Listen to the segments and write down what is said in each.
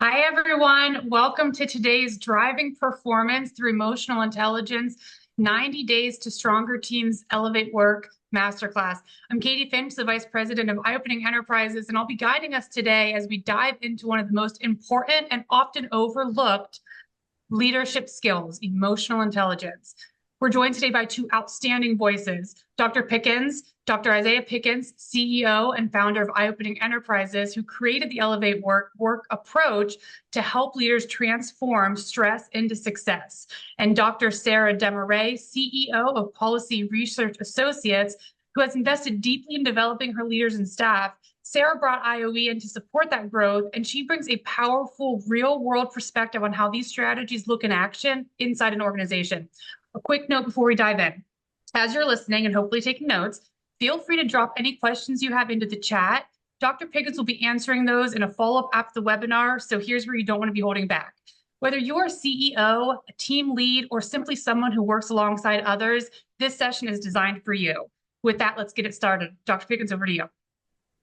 Hi, everyone. Welcome to today's Driving Performance Through Emotional Intelligence 90 Days to Stronger Teams Elevate Work Masterclass. I'm Katie Finch, the Vice President of iOpening Enterprises, and I'll be guiding us today as we dive into one of the most important and often overlooked leadership skills, emotional intelligence. We're joined today by two outstanding voices, Dr. Pickens, Dr. Isaiah Pickens, CEO and founder of iOpening Enterprises, who created the Elevate work approach to help leaders transform stress into success, and Dr. Sarah Demarais, CEO of Policy Research Associates, who has invested deeply in developing her leaders and staff. Sarah brought IOE in to support that growth, and she brings a powerful real-world perspective on how these strategies look in action inside an organization. A quick note before we dive in. As you're listening and hopefully taking notes, feel free to drop any questions you have into the chat. Dr. Pickens will be answering those in a follow-up after the webinar, so here's where you don't want to be holding back. Whether you're a CEO, a team lead, or simply someone who works alongside others, this session is designed for you. With that, let's get it started. Dr. Pickens, over to you.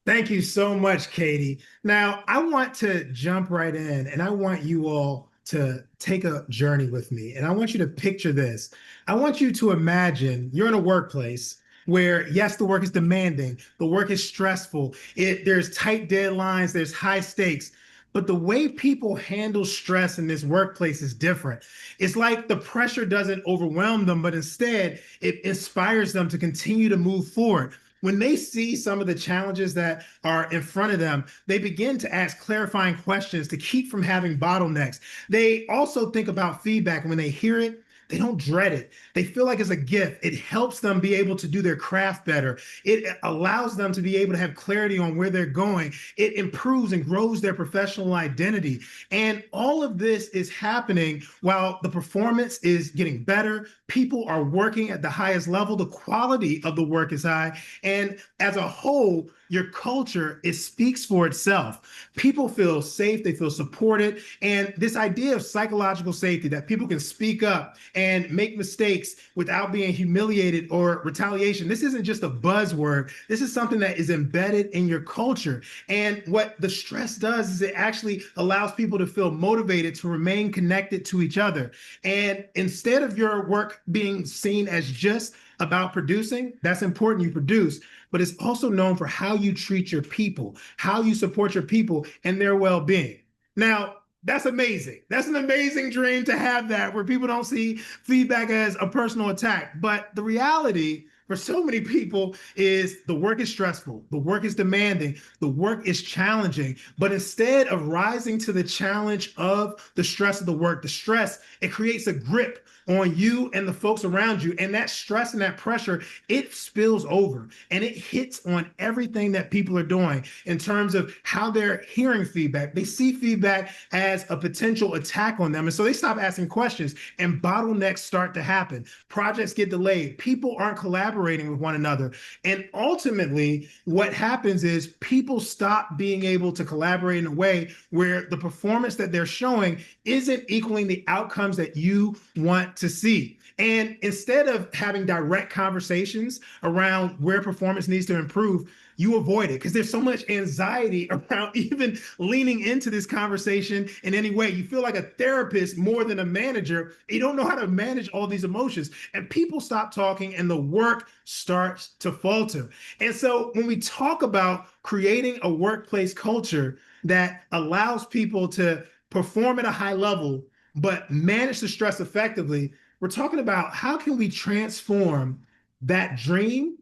Thank you so much, Katie. Now, I want to jump right in and I want you all to take a journey with me. And I want you to picture this. I want you to imagine you're in a workplace where, yes, the work is demanding, the work is stressful, there's tight deadlines, there's high stakes. But the way people handle stress in this workplace is different. It's like the pressure doesn't overwhelm them, but instead it inspires them to continue to move forward. When they see some of the challenges that are in front of them, they begin to ask clarifying questions to keep from having bottlenecks. They also think about feedback. When they hear it, they don't dread it. They feel like it's a gift. It helps them be able to do their craft better. It allows them to be able to have clarity on where they're going. It improves and grows their professional identity. And all of this is happening while the performance is getting better. People are working at the highest level. The quality of the work is high. And as a whole, your culture, it speaks for itself. People feel safe, they feel supported. And this idea of psychological safety, that people can speak up and make mistakes without being humiliated or retaliation. This isn't just a buzzword. This is something that is embedded in your culture. And what the stress does is it actually allows people to feel motivated to remain connected to each other. And instead of your work being seen as just about producing, that's important, you produce, but it's also known for how you treat your people, how you support your people and their well-being. Now, that's amazing. That's an amazing dream to have that, where people don't see feedback as a personal attack. But the reality for so many people is the work is stressful, the work is demanding, the work is challenging. But instead of rising to the challenge of the stress of the work, the stress, it creates a grip on you and the folks around you. And that stress and that pressure, it spills over and it hits on everything that people are doing in terms of how they're hearing feedback. They see feedback as a potential attack on them. And so they stop asking questions and bottlenecks start to happen. Projects get delayed. People aren't collaborating with one another. And ultimately, what happens is people stop being able to collaborate in a way where the performance that they're showing isn't equaling the outcomes that you want to see. And instead of having direct conversations around where performance needs to improve, you avoid it because there's so much anxiety around even leaning into this conversation in any way. You feel like a therapist more than a manager. You don't know how to manage all these emotions. And people stop talking and the work starts to falter. And so when we talk about creating a workplace culture that allows people to perform at a high level, but manage the stress effectively, we're talking about how can we transform that dream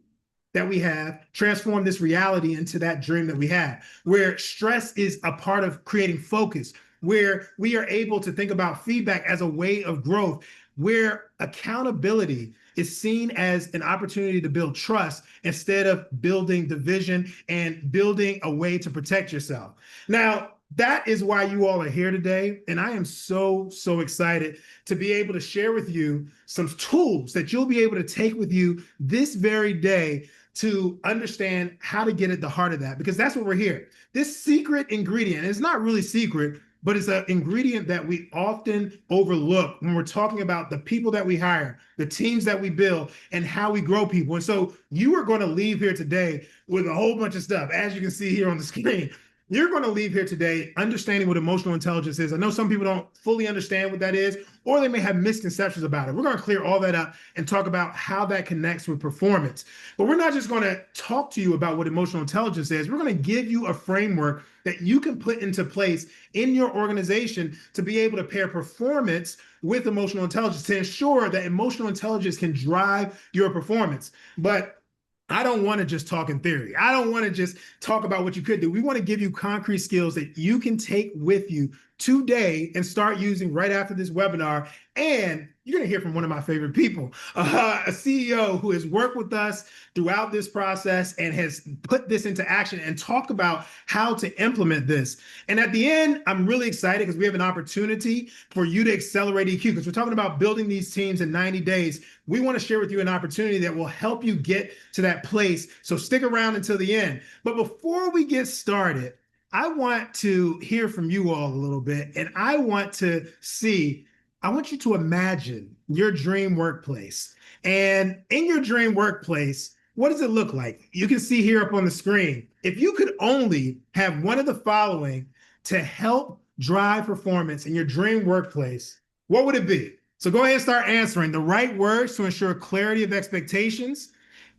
that we have, transform this reality into that dream that we have, where stress is a part of creating focus, where we are able to think about feedback as a way of growth, where accountability is seen as an opportunity to build trust instead of building division and building a way to protect yourself. Now, that is why you all are here today. And I am so excited to be able to share with you some tools that you'll be able to take with you this very day to understand how to get at the heart of that, because that's what we're here. This secret ingredient is not really secret, but it's an ingredient that we often overlook when we're talking about the people that we hire, the teams that we build, and how we grow people. And so you are going to leave here today with a whole bunch of stuff, as you can see here on the screen. You're going to leave here today understanding what emotional intelligence is. I know some people don't fully understand what that is, or they may have misconceptions about it. We're going to clear all that up and talk about how that connects with performance. But we're not just going to talk to you about what emotional intelligence is. We're going to give you a framework that you can put into place in your organization to be able to pair performance with emotional intelligence to ensure that emotional intelligence can drive your performance. But I don't want to just talk in theory. I don't want to just talk about what you could do. We want to give you concrete skills that you can take with you today and start using right after this webinar. And you're going to hear from one of my favorite people, a CEO who has worked with us throughout this process and has put this into action and talk about how to implement this. And at the end, I'm really excited because we have an opportunity for you to accelerate EQ because we're talking about building these teams in 90 days. We want to share with you an opportunity that will help you get to that place. So stick around until the end. But before we get started, I want to hear from you all a little bit, and I want you to imagine your dream workplace. And in your dream workplace, what does it look like? You can see here up on the screen. If you could only have one of the following to help drive performance in your dream workplace, what would it be? So go ahead and start answering. The right words to ensure clarity of expectations.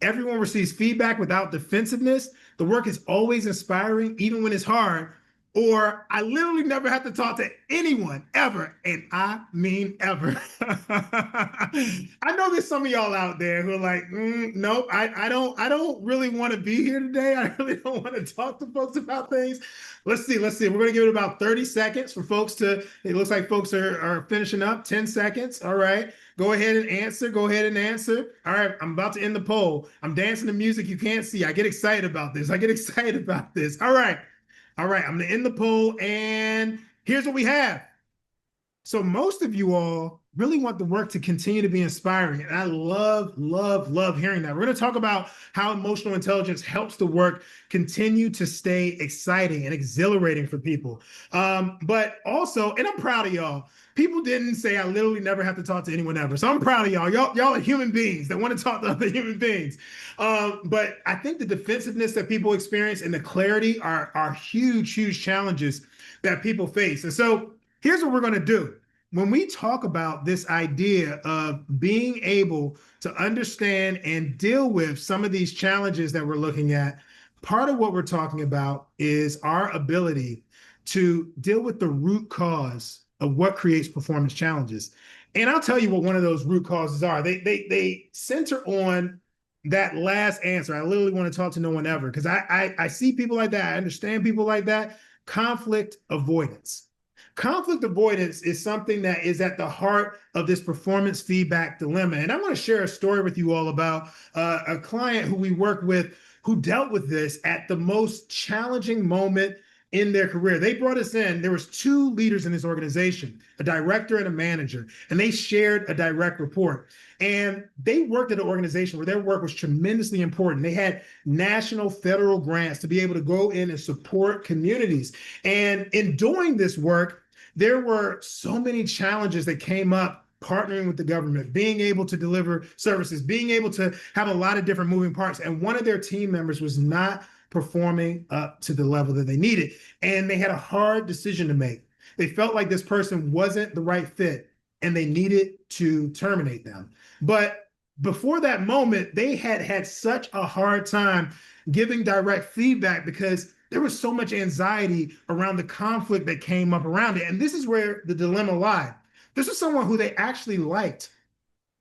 Everyone receives feedback without defensiveness. The work is always inspiring, even when it's hard. Or I literally never have to talk to anyone ever, and I mean ever. I know there's some of y'all out there who are like, nope, I don't really want to be here today. I really don't want to talk to folks about things. Let's see. We're going to give it about 30 seconds for folks to, it looks like folks are finishing up, 10 seconds. All right. Go ahead and answer. All right, I'm about to end the poll. I'm dancing to music you can't see. I get excited about this. All right, I'm going to end the poll, and here's what we have. So most of you all really want the work to continue to be inspiring, and I love hearing that. We're going to talk about how emotional intelligence helps the work continue to stay exciting and exhilarating for people. But also, and I'm proud of y'all, people didn't say I literally never have to talk to anyone ever. So I'm proud of y'all. Y'all are human beings that want to talk to other human beings. But I think the defensiveness that people experience and the clarity are huge challenges that people face. And so here's what we're going to do. When we talk about this idea of being able to understand and deal with some of these challenges that we're looking at, part of what we're talking about is our ability to deal with the root cause of what creates performance challenges. And I'll tell you what one of those root causes are. They center on that last answer. I literally want to talk to no one ever because I see people like that. I understand people like that. Conflict avoidance. Conflict avoidance is something that is at the heart of this performance feedback dilemma. And I want to share a story with you all about a client who we work with who dealt with this at the most challenging moment in their career. They brought us in. There was two leaders in this organization, a director and a manager, and they shared a direct report. And they worked at an organization where their work was tremendously important. They had national federal grants to be able to go in and support communities. And in doing this work, there were so many challenges that came up partnering with the government, being able to deliver services, being able to have a lot of different moving parts. And one of their team members was not performing up to the level that they needed. And they had a hard decision to make. They felt like this person wasn't the right fit and they needed to terminate them. But before that moment, they had such a hard time giving direct feedback because there was so much anxiety around the conflict that came up around it. And this is where the dilemma lied. This was someone who they actually liked.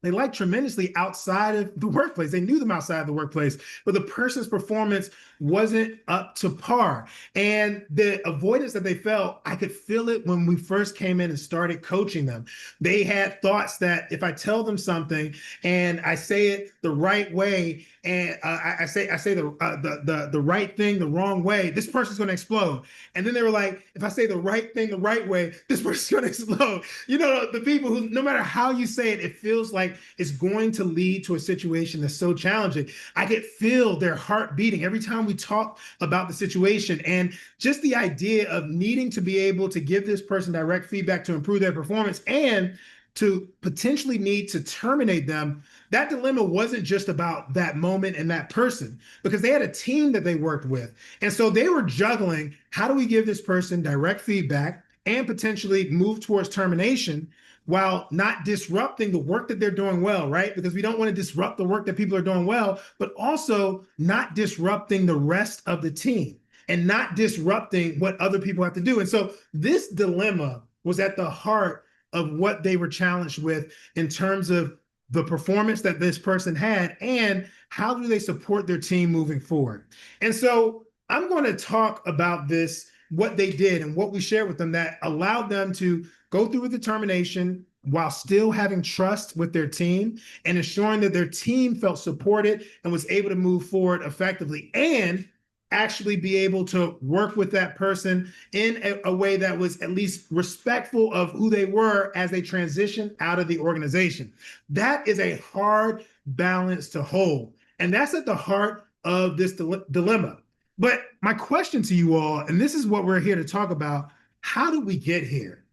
They liked tremendously outside of the workplace. They knew them outside of the workplace, but the person's performance wasn't up to par. And the avoidance that they felt, I could feel it when we first came in and started coaching them. They had thoughts that if I tell them something and I say it the right way, and I say the right thing the wrong way, this person's going to explode. And then they were like, if I say the right thing the right way, this person's going to explode. You know, the people who, no matter how you say it, it feels like it's going to lead to a situation that's so challenging. I could feel their heart beating every time we talk about the situation. And just the idea of needing to be able to give this person direct feedback to improve their performance and to potentially need to terminate them, that dilemma wasn't just about that moment and that person, because they had a team that they worked with. And so they were juggling, how do we give this person direct feedback and potentially move towards termination while not disrupting the work that they're doing well, right? Because we don't want to disrupt the work that people are doing well, but also not disrupting the rest of the team and not disrupting what other people have to do. And so this dilemma was at the heart of what they were challenged with in terms of the performance that this person had and how do they support their team moving forward. And so I'm going to talk about this, what they did and what we shared with them that allowed them to go through with determination while still having trust with their team and ensuring that their team felt supported and was able to move forward effectively and actually be able to work with that person in a way that was at least respectful of who they were as they transitioned out of the organization. That is a hard balance to hold. And that's at the heart of this dilemma. But my question to you all, and this is what we're here to talk about, how do we get here?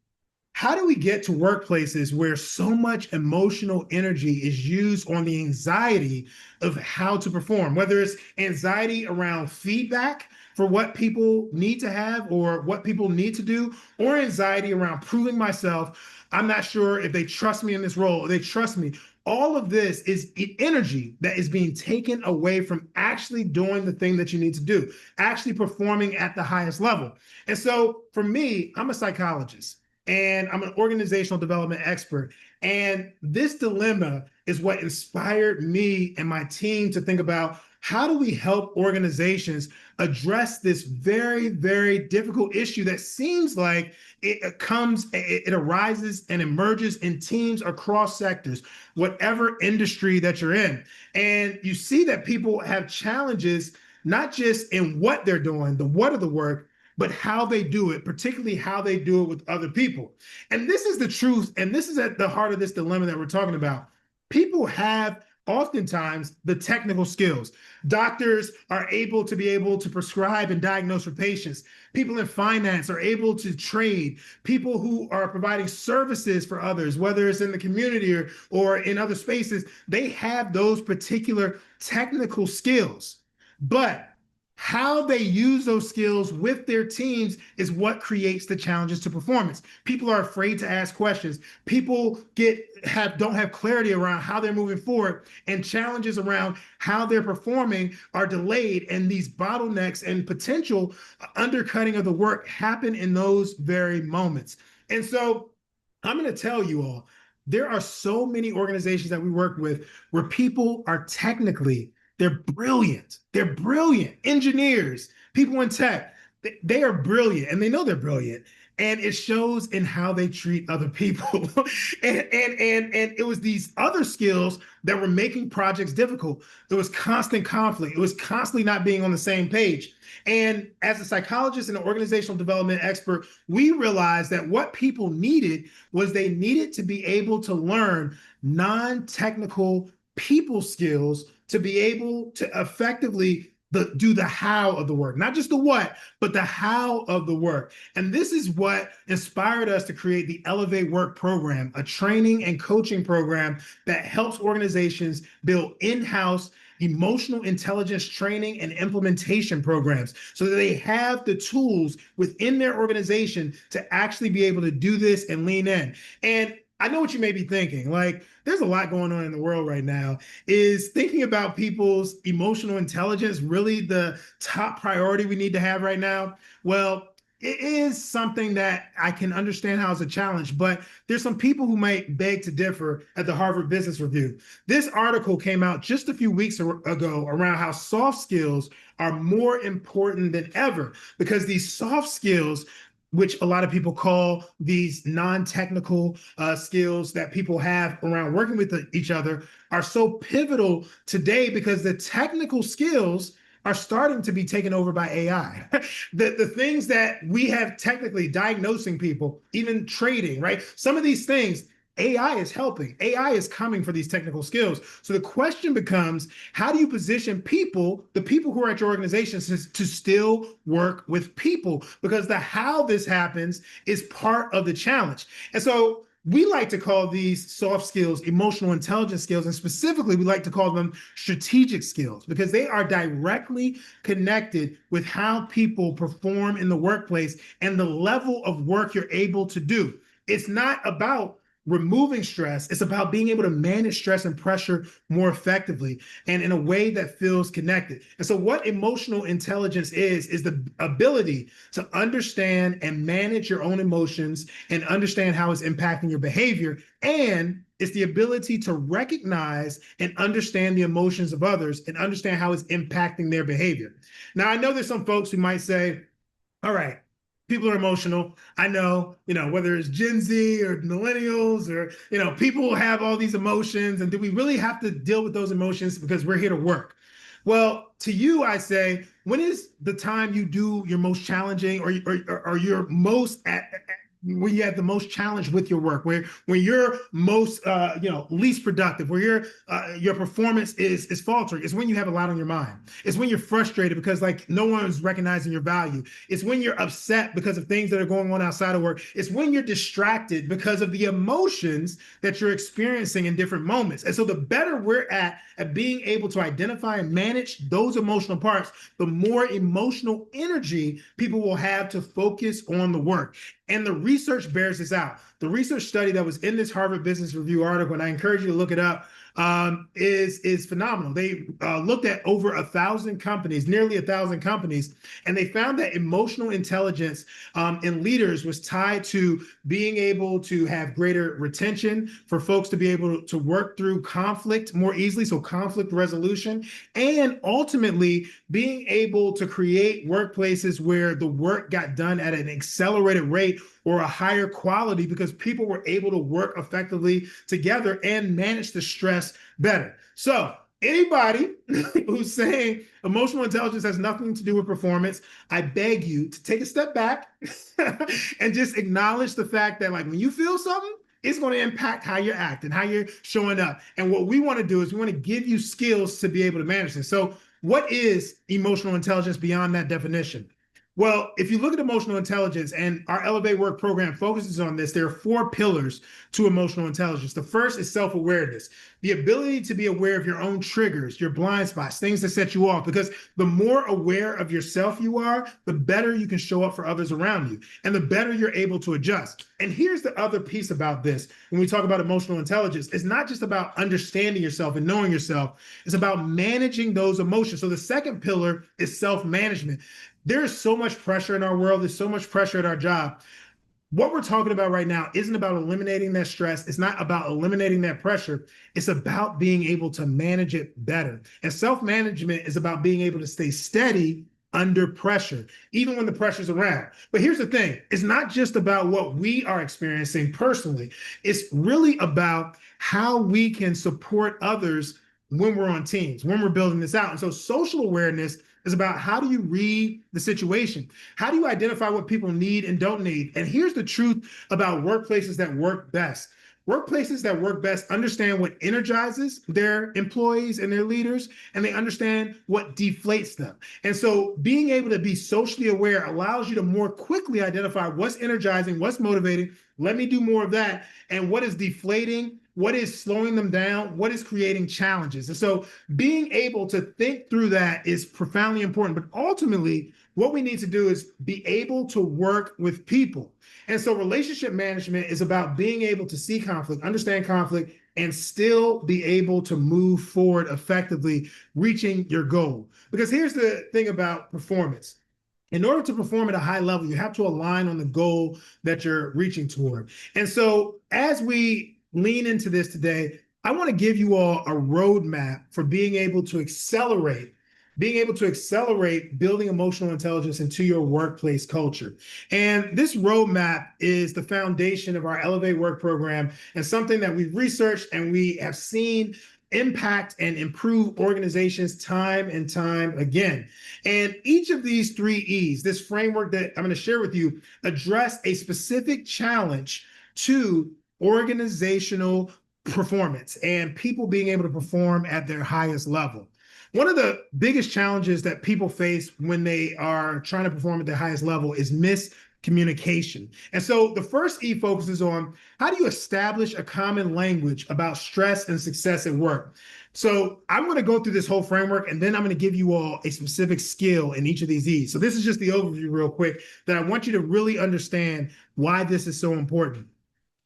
How do we get to workplaces where so much emotional energy is used on the anxiety of how to perform, whether it's anxiety around feedback for what people need to have or what people need to do, or anxiety around proving myself? I'm not sure if they trust me in this role, or they trust me. All of this is energy that is being taken away from actually doing the thing that you need to do, actually performing at the highest level. And so for me, I'm a psychologist and I'm an organizational development expert. And this dilemma is what inspired me and my team to think about, how do we help organizations address this very, very difficult issue that seems like it arises and emerges in teams across sectors, whatever industry that you're in. And you see that people have challenges, not just in what they're doing, the what of the work, but how they do it, particularly how they do it with other people. And this is the truth. And this is at the heart of this dilemma that we're talking about. People have oftentimes the technical skills. Doctors are able to prescribe and diagnose for patients. People in finance are able to trade. People who are providing services for others, whether it's in the community or in other spaces, they have those particular technical skills. But how they use those skills with their teams is what creates the challenges to performance. People are afraid to ask questions. People don't have clarity around how they're moving forward, and challenges around how they're performing are delayed, and these bottlenecks and potential undercutting of the work happen in those very moments. And so I'm going to tell you all, there are so many organizations that we work with where people are they're brilliant. They're brilliant engineers, people in tech. They are brilliant and they know they're brilliant. And it shows in how they treat other people. and it was these other skills that were making projects difficult. There was constant conflict. It was constantly not being on the same page. And as a psychologist and an organizational development expert, we realized that what people needed was they needed to be able to learn non-technical people skills to be able to effectively do the how of the work, not just the what, but the how of the work. And this is what inspired us to create the Elevate Work program, a training and coaching program that helps organizations build in-house emotional intelligence training and implementation programs so that they have the tools within their organization to actually be able to do this and lean in. And I know what you may be thinking, like, there's a lot going on in the world right now. Is thinking about people's emotional intelligence really the top priority we need to have right now? Well, it is something that I can understand how it's a challenge, but there's some people who might beg to differ at the Harvard Business Review. This article came out just a few weeks ago around how soft skills are more important than ever, because these soft skills, which a lot of people call these non-technical skills that people have around working with each other, are so pivotal today because the technical skills are starting to be taken over by AI. The things that we have technically, diagnosing people, even trading, right? Some of these things, AI is helping. AI is coming for these technical skills. So the question becomes, how do you position people, the people who are at your organizations, to still work with people? Because the how this happens is part of the challenge. And so We like to call these soft skills emotional intelligence skills, and specifically, we like to call them strategic skills because they are directly connected with how people perform in the workplace and the level of work you're able to do. It's not about removing stress, it's about being able to manage stress and pressure more effectively and in a way that feels connected. And so, what emotional intelligence is the ability to understand and manage your own emotions and understand how it's impacting your behavior. And it's the ability to recognize and understand the emotions of others and understand how it's impacting their behavior. Now, I know there's some folks who might say, all right, people are emotional. I know, whether it's Gen Z or millennials or, people will have all these emotions. And do we really have to deal with those emotions because we're here to work? Well, to you, I say, when is the time you do your most challenging or your most when you have the most challenge with your work, where when you're most least productive, where your performance is faltering? It's when you have a lot on your mind. It's when you're frustrated because no one's recognizing your value. It's when you're upset because of things that are going on outside of work. It's when you're distracted because of the emotions that you're experiencing in different moments. And so the better we're at being able to identify and manage those emotional parts, the more emotional energy people will have to focus on the work. And the research bears this out. The research study that was in this Harvard Business Review article, and I encourage you to look it up, is phenomenal. They looked at over 1,000 companies, nearly 1,000 companies, and they found that emotional intelligence in leaders was tied to being able to have greater retention, for folks to be able to work through conflict more easily, so conflict resolution, and ultimately being able to create workplaces where the work got done at an accelerated rate or a higher quality because people were able to work effectively together and manage the stress better. So anybody who's saying emotional intelligence has nothing to do with performance, I beg you to take a step back and just acknowledge the fact that when you feel something, it's going to impact how you're acting, how you're showing up. And what we want to do is we want to give you skills to be able to manage this. So what is emotional intelligence beyond that definition? Well, if you look at emotional intelligence, and our Elevate Work program focuses on this, there are 4 pillars to emotional intelligence. The first is self-awareness, the ability to be aware of your own triggers, your blind spots, things that set you off, because the more aware of yourself you are, the better you can show up for others around you, and the better you're able to adjust. And here's the other piece about this. When we talk about emotional intelligence, it's not just about understanding yourself and knowing yourself, it's about managing those emotions. So the second pillar is self-management. There is so much pressure in our world. There's so much pressure at our job. What we're talking about right now isn't about eliminating that stress. It's not about eliminating that pressure. It's about being able to manage it better. And self-management is about being able to stay steady under pressure, even when the pressure's around. But here's the thing. It's not just about what we are experiencing personally. It's really about how we can support others when we're on teams, when we're building this out. And so social awareness is about how do you read the situation? How do you identify what people need and don't need? And here's the truth about workplaces that work best. Workplaces that work best understand what energizes their employees and their leaders, and they understand what deflates them. And so being able to be socially aware allows you to more quickly identify what's energizing, what's motivating, let me do more of that, and what is deflating, what is slowing them down, what is creating challenges. And so being able to think through that is profoundly important. But ultimately, what we need to do is be able to work with people. And so relationship management is about being able to see conflict, understand conflict, and still be able to move forward effectively, reaching your goal. Because here's the thing about performance. In order to perform at a high level, you have to align on the goal that you're reaching toward. And so as we lean into this today, I want to give you all a roadmap for being able to accelerate building emotional intelligence into your workplace culture. And this roadmap is the foundation of our Elevate Work program and something that we've researched and we have seen impact and improve organizations time and time again. And each of these 3 E's, this framework that I'm going to share with you, address a specific challenge to organizational performance and people being able to perform at their highest level. One of the biggest challenges that people face when they are trying to perform at their highest level is communication. And so the first E focuses on how do you establish a common language about stress and success at work. So I'm going to go through this whole framework, and then I'm going to give you all a specific skill in each of these E's. So this is just the overview real quick that I want you to really understand why this is so important.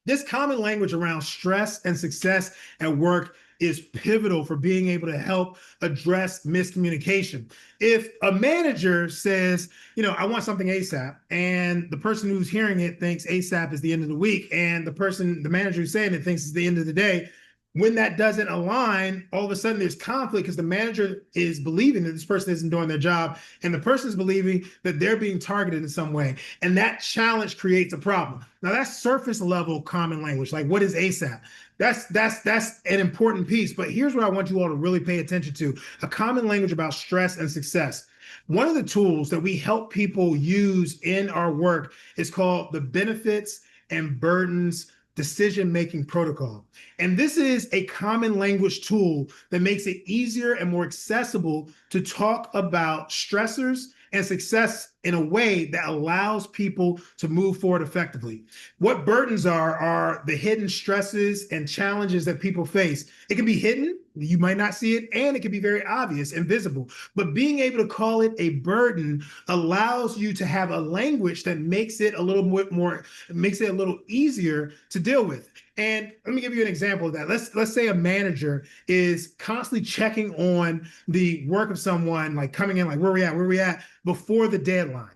This common language around stress and success at work is pivotal for being able to help address miscommunication. If a manager says, I want something ASAP, and the person who's hearing it thinks ASAP is the end of the week, and the manager who's saying it thinks it's the end of the day, when that doesn't align, all of a sudden there's conflict because the manager is believing that this person isn't doing their job, and the person is believing that they're being targeted in some way. And that challenge creates a problem. Now that's surface level common language. Like, what is ASAP? That's an important piece. But here's what I want you all to really pay attention to: a common language about stress and success. One of the tools that we help people use in our work is called the benefits and burdens decision-making protocol. And this is a common language tool that makes it easier and more accessible to talk about stressors and success in a way that allows people to move forward effectively. What burdens are the hidden stresses and challenges that people face. It can be hidden, you might not see it, and it can be very obvious and visible. But being able to call it a burden allows you to have a language that makes it a little more, makes it a little easier to deal with. And let me give you an example of that. Let's say a manager is constantly checking on the work of someone, like coming in, like where we at before the deadline.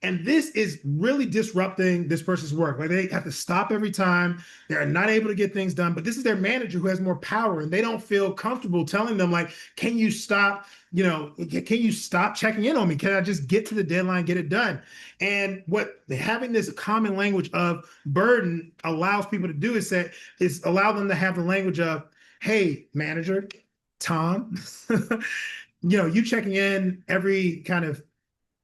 And this is really disrupting this person's work. Like, they have to stop every time. They're not able to get things done. But this is their manager who has more power, and they don't feel comfortable telling them, like, can you stop checking in on me? Can I just get to the deadline, get it done? And what having this common language of burden allows people to do is allow them to have the language of, hey, manager, Tom, you checking in every kind of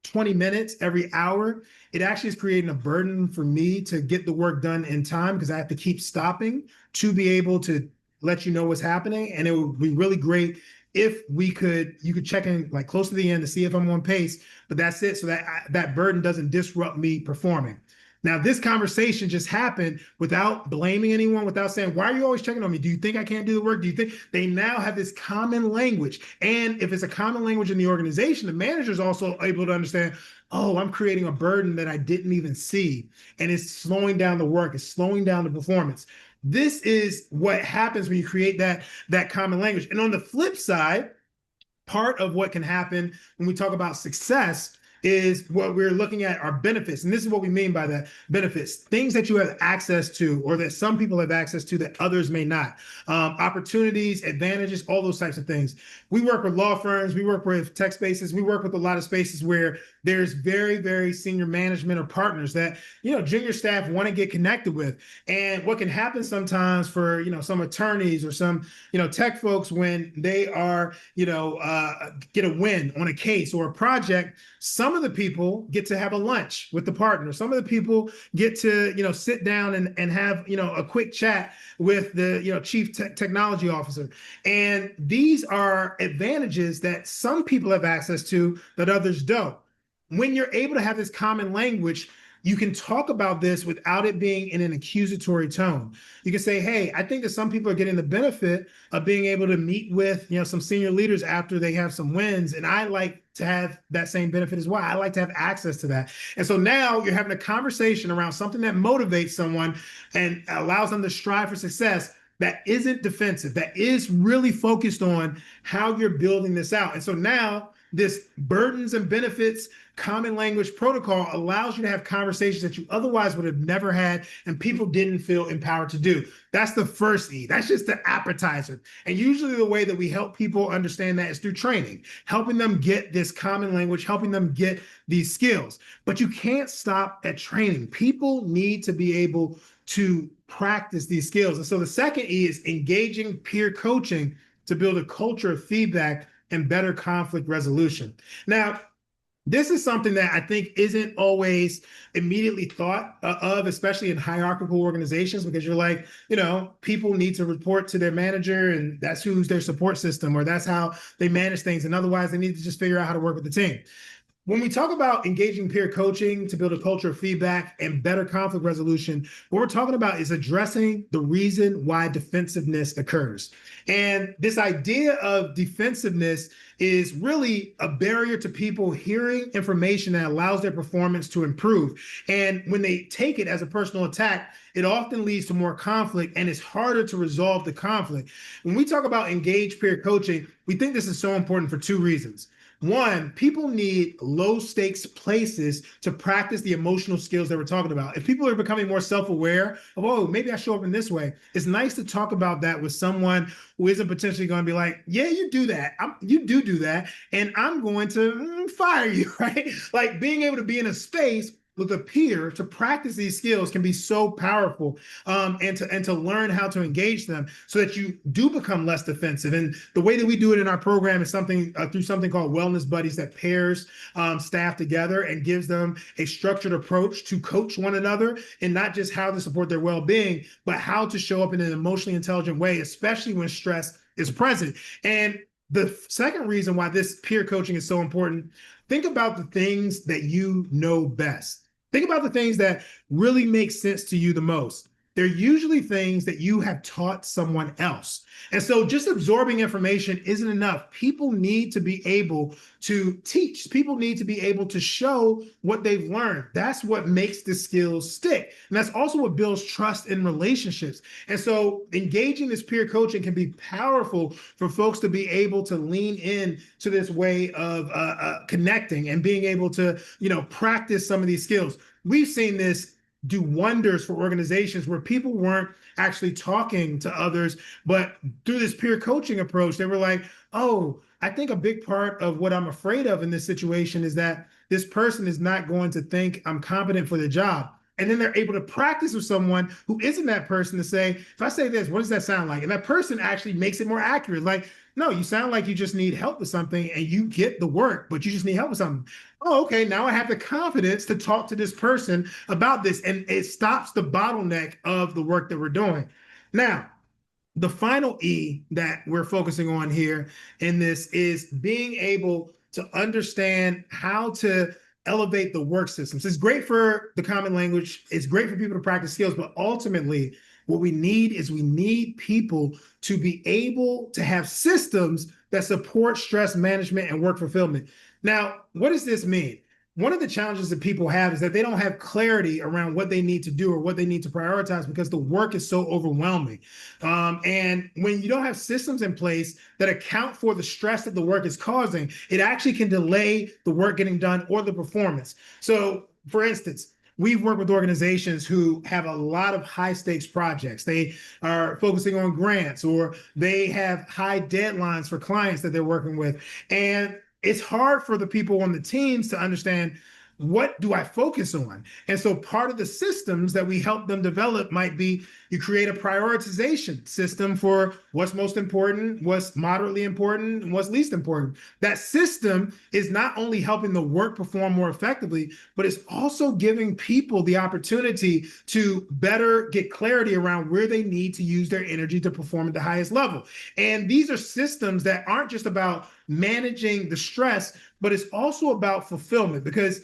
20 minutes, every hour. It actually is creating a burden for me to get the work done in time, because I have to keep stopping to be able to let you know what's happening. And it would be really great if you could check in like close to the end to see if I'm on pace, but that's it. So that burden doesn't disrupt me performing. Now, this conversation just happened without blaming anyone, without saying, why are you always checking on me? Do you think I can't do the work? Do you think? They now have this common language. And if it's a common language in the organization, the manager is also able to understand, oh, I'm creating a burden that I didn't even see. And it's slowing down the work. It's slowing down the performance. This is what happens when you create that common language. And on the flip side, part of what can happen when we talk about success is what we're looking at are benefits. And this is what we mean by that: benefits, things that you have access to, or that some people have access to that others may not, opportunities, advantages, all those types of things. We work with law firms, we work with tech spaces, we work with a lot of spaces where there's very, very senior management or partners that, junior staff want to get connected with. And what can happen sometimes for, some attorneys or some, tech folks, when they are, get a win on a case or a project, some of the people get to have a lunch with the partner. Some of the people get to, sit down and have, a quick chat with the, chief technology officer. And these are advantages that some people have access to that others don't. When you're able to have this common language, you can talk about this without it being in an accusatory tone. You can say, hey, I think that some people are getting the benefit of being able to meet with, some senior leaders after they have some wins. And I like to have that same benefit as well. I like to have access to that. And so now you're having a conversation around something that motivates someone and allows them to strive for success, that isn't defensive, that is really focused on how you're building this out. And so now this burdens and benefits common language protocol allows you to have conversations that you otherwise would have never had and people didn't feel empowered to do. That's the first E. That's just the appetizer. And usually the way that we help people understand that is through training, helping them get this common language, helping them get these skills. But you can't stop at training. People need to be able to practice these skills. And so the second E is engaging peer coaching to build a culture of feedback and better conflict resolution. Now, this is something that I think isn't always immediately thought of, especially in hierarchical organizations, because you're like, people need to report to their manager and that's who's their support system, or that's how they manage things. And otherwise they need to just figure out how to work with the team. When we talk about engaging peer coaching to build a culture of feedback and better conflict resolution, what we're talking about is addressing the reason why defensiveness occurs. And this idea of defensiveness is really a barrier to people hearing information that allows their performance to improve. And when they take it as a personal attack, it often leads to more conflict and it's harder to resolve the conflict. When we talk about engaged peer coaching, we think this is so important for two reasons. One, people need low stakes places to practice the emotional skills that we're talking about. If people are becoming more self-aware of, oh, maybe I show up in this way, it's nice to talk about that with someone who isn't potentially going to be like, yeah, you do that. You do that. And I'm going to fire you, right? Like being able to be in a space with a peer to practice these skills can be so powerful, and to learn how to engage them so that you do become less defensive. And the way that we do it in our program is through something called Wellness Buddies that pairs staff together and gives them a structured approach to coach one another, and not just how to support their well-being, but how to show up in an emotionally intelligent way, especially when stress is present. And the second reason why this peer coaching is so important, think about the things that you know best. Think about the things that really make sense to you the most. They're usually things that you have taught someone else. And so just absorbing information isn't enough. People need to be able to teach. People need to be able to show what they've learned. That's what makes the skills stick. And that's also what builds trust in relationships. And so engaging this peer coaching can be powerful for folks to be able to lean in to this way of connecting and being able to, practice some of these skills. We've seen this do wonders for organizations where people weren't actually talking to others, but through this peer coaching approach, they were like, oh, I think a big part of what I'm afraid of in this situation is that this person is not going to think I'm competent for the job. And then they're able to practice with someone who isn't that person to say, if I say this, what does that sound like? And that person actually makes it more accurate. Like, no, you sound like you just need help with something and you get the work, but you just need help with something. Oh, okay, now I have the confidence to talk to this person about this, and it stops the bottleneck of the work that we're doing. Now, the final E that we're focusing on here in this is being able to understand how to elevate the work systems. It's great for the common language. It's great for people to practice skills, but ultimately what we need people to be able to have systems that support stress management and work fulfillment. Now, what does this mean? One of the challenges that people have is that they don't have clarity around what they need to do or what they need to prioritize because the work is so overwhelming. And when you don't have systems in place that account for the stress that the work is causing, it actually can delay the work getting done or the performance. So, for instance, we've worked with organizations who have a lot of high stakes projects. They are focusing on grants, or they have high deadlines for clients that they're working with. And it's hard for the people on the teams to understand, what do I focus on? And so part of the systems that we help them develop might be you create a prioritization system for what's most important, what's moderately important, and what's least important. That system is not only helping the work perform more effectively, but it's also giving people the opportunity to better get clarity around where they need to use their energy to perform at the highest level. And these are systems that aren't just about managing the stress, but it's also about fulfillment, because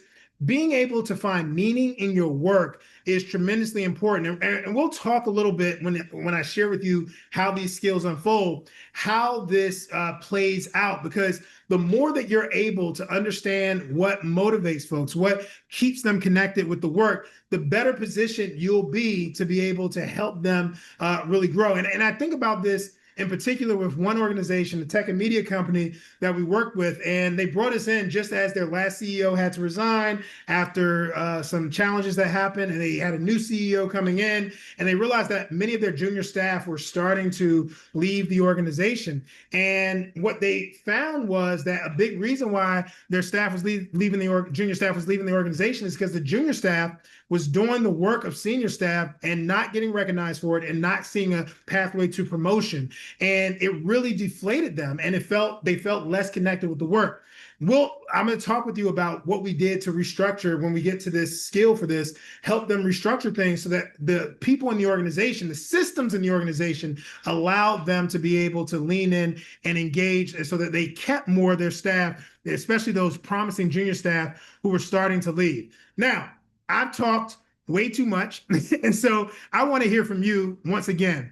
being able to find meaning in your work is tremendously important. And we'll talk a little bit when I share with you how these skills unfold, how this plays out, because the more that you're able to understand what motivates folks, what keeps them connected with the work, the better position you'll be to be able to help them really grow. And I think about this in particular with one organization, a tech and media company that we worked with, and they brought us in just as their last CEO had to resign after some challenges that happened, and they had a new CEO coming in, and they realized that many of their junior staff were starting to leave the organization. And what they found was that a big reason why their staff was leaving junior staff was leaving the organization is because the junior staff was doing the work of senior staff and not getting recognized for it and not seeing a pathway to promotion. And it really deflated them, and they felt less connected with the work. I'm going to talk with you about what we did to restructure when we get to this skill for this, help them restructure things so that the people in the organization, the systems in the organization, allowed them to be able to lean in and engage, and so that they kept more of their staff, especially those promising junior staff who were starting to leave. Now, I've talked way too much, and so I want to hear from you once again.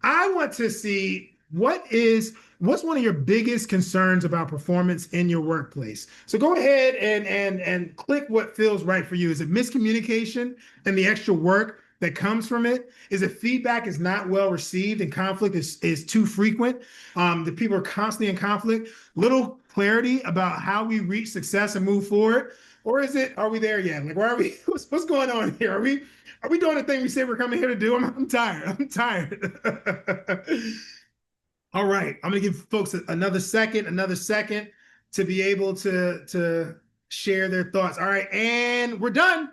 I want to see what's one of your biggest concerns about performance in your workplace. So go ahead and click what feels right for you. Is it miscommunication and the extra work that comes from it? Is it feedback is not well received and conflict is too frequent? The people are constantly in conflict, little clarity about how we reach success and move forward? Or are we there yet? Like, where are we? What's going on here? Are we doing the thing we say we're coming here to do? I'm tired. I'm tired. All right, I'm gonna give folks another second to be able to share their thoughts. All right, and we're done.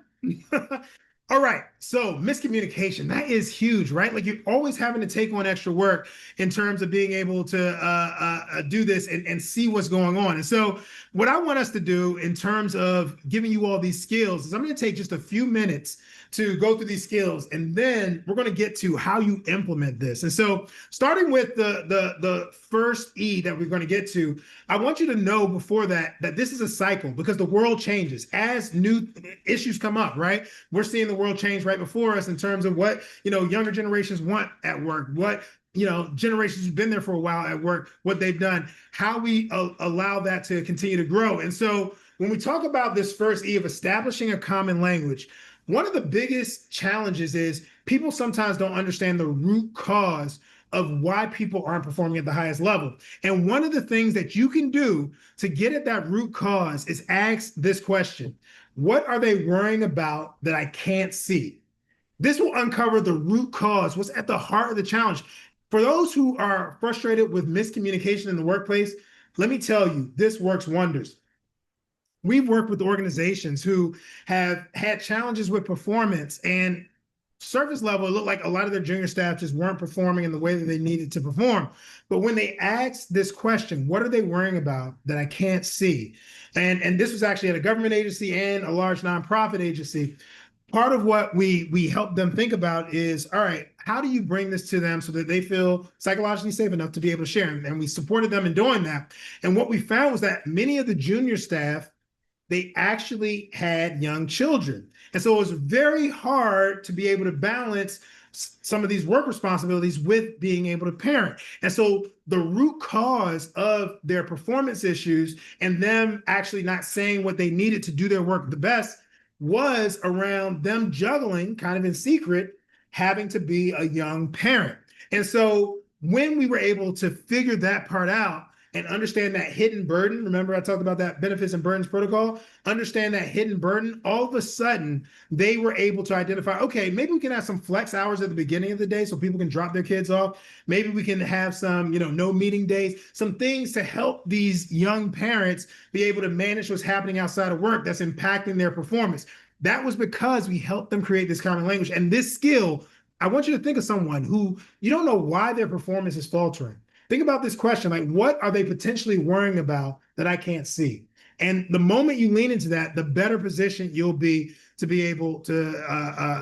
All right, so miscommunication, that is huge, right? Like, you're always having to take on extra work in terms of being able to do this and see what's going on. And so what I want us to do in terms of giving you all these skills is I'm going to take just a few minutes to go through these skills, and then we're going to get to how you implement this. And so starting with the first E that we're going to get to, I want you to know before that this is a cycle, because the world changes as new issues come up, right? We're seeing the world change right before us in terms of what, younger generations want at work, what, generations who've been there for a while at work, what they've done, how we allow that to continue to grow. And so when we talk about this first E of establishing a common language, one of the biggest challenges is people sometimes don't understand the root cause of why people aren't performing at the highest level. And one of the things that you can do to get at that root cause is ask this question: what are they worrying about that I can't see? This will uncover the root cause, what's at the heart of the challenge. For those who are frustrated with miscommunication in the workplace, let me tell you, this works wonders. We've worked with organizations who have had challenges with performance, and surface level, it looked like a lot of their junior staff just weren't performing in the way that they needed to perform. But when they asked this question, what are they worrying about that I can't see? And this was actually at a government agency and a large nonprofit agency. Part of what we help them think about is, all right, how do you bring this to them so that they feel psychologically safe enough to be able to share? And we supported them in doing that. And what we found was that many of the junior staff, they actually had young children. And so it was very hard to be able to balance some of these work responsibilities with being able to parent. And so the root cause of their performance issues and them actually not saying what they needed to do their work the best was around them juggling, kind of in secret, having to be a young parent. And so when we were able to figure that part out and understand that hidden burden, remember I talked about that benefits and burdens protocol, understand that hidden burden, all of a sudden they were able to identify, okay, maybe we can have some flex hours at the beginning of the day so people can drop their kids off. Maybe we can have some, no meeting days, some things to help these young parents be able to manage what's happening outside of work that's impacting their performance. That was because we helped them create this common language. And this skill, I want you to think of someone who you don't know why their performance is faltering. Think about this question, like, what are they potentially worrying about that I can't see? And the moment you lean into that, the better position you'll be to be able to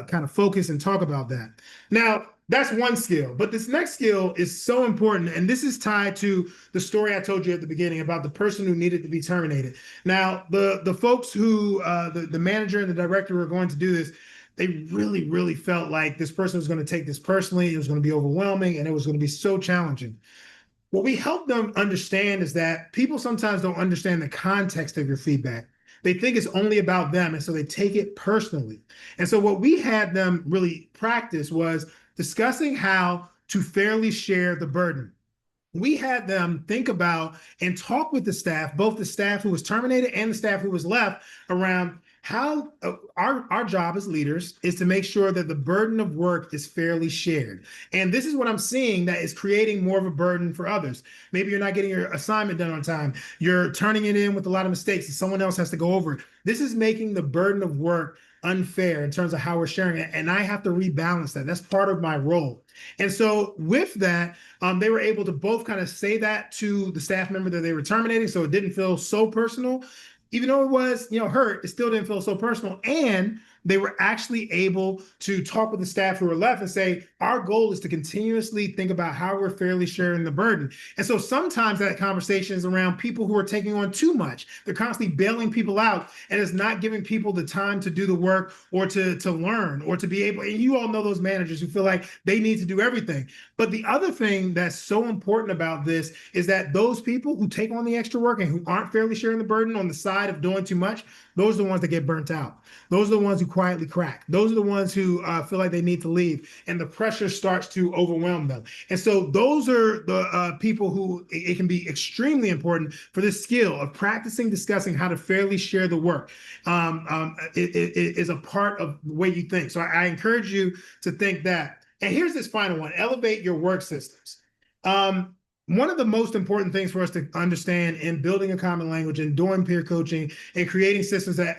kind of focus and talk about that. Now, that's one skill, but this next skill is so important. And this is tied to the story I told you at the beginning about the person who needed to be terminated. Now, the folks who, the manager and the director who are going to do this, they really, really felt like this person was going to take this personally. It was going to be overwhelming, and it was going to be so challenging. What we help them understand is that people sometimes don't understand the context of your feedback. They think it's only about them, and so they take it personally. And so what we had them really practice was discussing how to fairly share the burden. We had them think about and talk with the staff, both the staff who was terminated and the staff who was left, around how our job as leaders is to make sure that the burden of work is fairly shared. And this is what I'm seeing that is creating more of a burden for others. Maybe you're not getting your assignment done on time. You're turning it in with a lot of mistakes and someone else has to go over it. This is making the burden of work unfair in terms of how we're sharing it. And I have to rebalance that. That's part of my role. And so with that, they were able to both kind of say that to the staff member that they were terminating. So it didn't feel so personal. Even though it was, hurt, it still didn't feel so personal. And they were actually able to talk with the staff who were left and say, our goal is to continuously think about how we're fairly sharing the burden. And so sometimes that conversation is around people who are taking on too much. They're constantly bailing people out, and it's not giving people the time to do the work or to learn or to be able, and you all know those managers who feel like they need to do everything. But the other thing that's so important about this is that those people who take on the extra work and who aren't fairly sharing the burden on the side of doing too much, those are the ones that get burnt out. Those are the ones who quietly crack. Those are the ones who feel like they need to leave, and the pressure starts to overwhelm them. And so those are the people who it can be extremely important for this skill of practicing discussing how to fairly share the work. It is a part of the way you think. So I encourage you to think that. And here's this final one: elevate your work systems. One of the most important things for us to understand in building a common language and doing peer coaching and creating systems that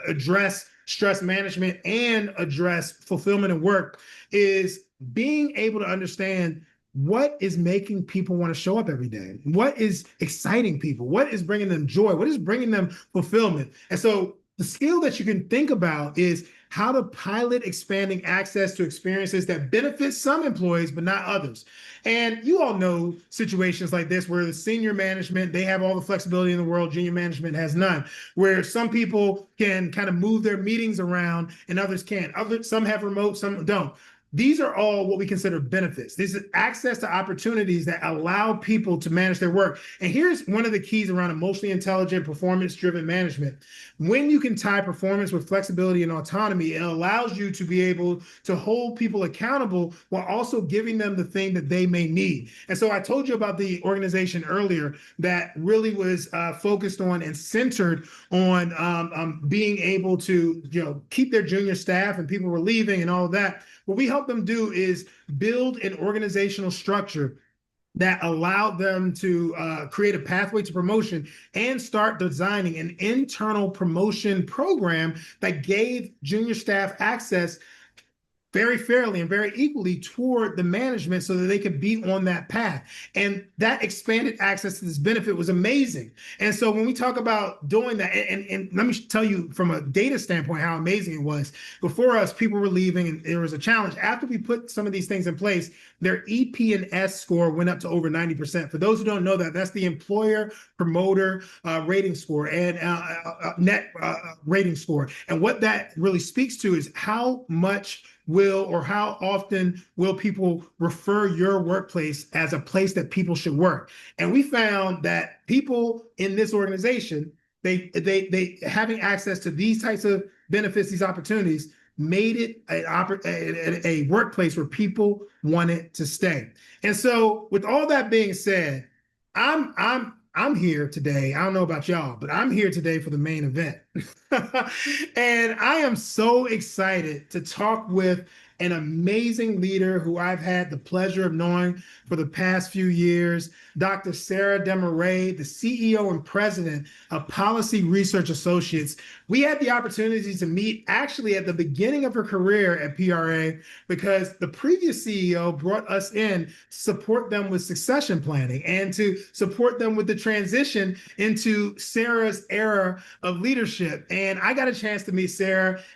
address stress management and address fulfillment and work is being able to understand what is making people want to show up every day, what is exciting people, what is bringing them joy, what is bringing them fulfillment. And so the skill that you can think about is how to pilot expanding access to experiences that benefit some employees, but not others. And you all know situations like this where the senior management, they have all the flexibility in the world, junior management has none, where some people can kind of move their meetings around and others can't. Some have remote, some don't. These are all what we consider benefits. This is access to opportunities that allow people to manage their work. And here's one of the keys around emotionally intelligent, performance-driven management. When you can tie performance with flexibility and autonomy, it allows you to be able to hold people accountable while also giving them the thing that they may need. And so I told you about the organization earlier that really was focused on and centered on being able to keep their junior staff, and people were leaving and all of that. What we help them do is build an organizational structure that allowed them to create a pathway to promotion and start designing an internal promotion program that gave junior staff access very fairly and very equally toward the management so that they could be on that path. And that expanded access to this benefit was amazing. And so when we talk about doing that, and let me tell you from a data standpoint how amazing it was. Before us, people were leaving and there was a challenge. After we put some of these things in place, their EP and S score went up to over 90%. For those who don't know that, that's the employer promoter rating score and net rating score. And what that really speaks to is how much how often will people refer your workplace as a place that people should work. And we found that people in this organization, they having access to these types of benefits, these opportunities, made it a workplace where people wanted to stay. And so with all that being said, I'm here today. I don't know about y'all, but I'm here today for the main event. And I am so excited to talk with an amazing leader who I've had the pleasure of knowing for the past few years, Dr. Sarah Desmarais, the CEO and president of Policy Research Associates. We had the opportunity to meet actually at the beginning of her career at PRA because the previous CEO brought us in to support them with succession planning and to support them with the transition into Sarah's era of leadership. And I got a chance to meet Sarah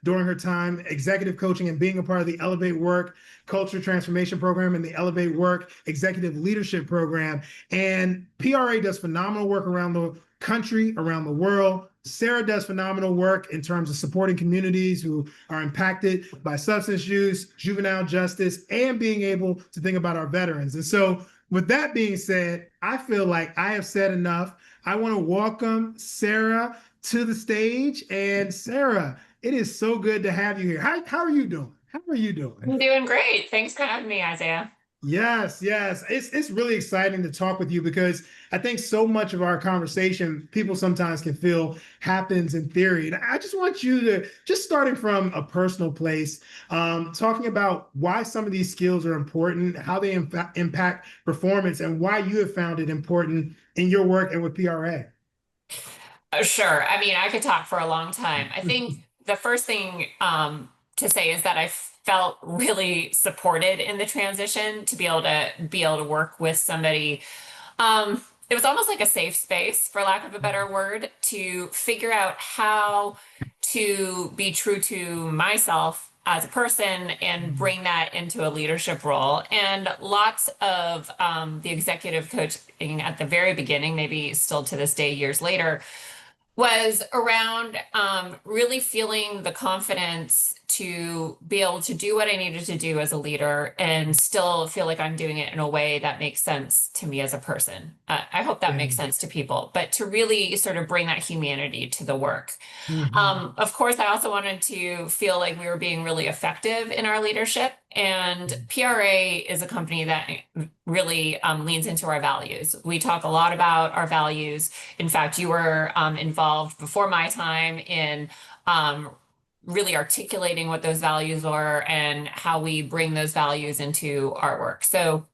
during her time executive coaching and being a part of the Elevate Work Culture Transformation Program and the Elevate Work Executive Leadership Program. And PRA does phenomenal work around the country, around the world. Sarah does phenomenal work in terms of supporting communities who are impacted by substance use, juvenile justice, and being able to think about our veterans. And so with that being said, I feel like I have said enough. I want to welcome Sarah to the stage. And Sarah, it is so good to have you here. How are you doing? How are you doing? I'm doing great. Thanks for having me, Isaiah. Yes. It's really exciting to talk with you because I think so much of our conversation, people sometimes can feel happens in theory. And I just want you to, just starting from a personal place, talking about why some of these skills are important, how they impact performance, and why you have found it important in your work and with PRA. Sure. I mean, I could talk for a long time. I think the first thing to say is that I felt really supported in the transition to be able to work with somebody. It was almost like a safe space, for lack of a better word, to figure out how to be true to myself as a person and bring that into a leadership role. And lots of the executive coaching at the very beginning, maybe still to this day, years later, was around really feeling the confidence to be able to do what I needed to do as a leader and still feel like I'm doing it in a way that makes sense to me as a person. I hope that makes sense to people, but to really sort of bring that humanity to the work. Of course, I also wanted to feel like we were being really effective in our leadership. And PRA is a company that really leans into our values. We talk a lot about our values. In fact, you were involved before my time in really articulating what those values are and how we bring those values into our work. So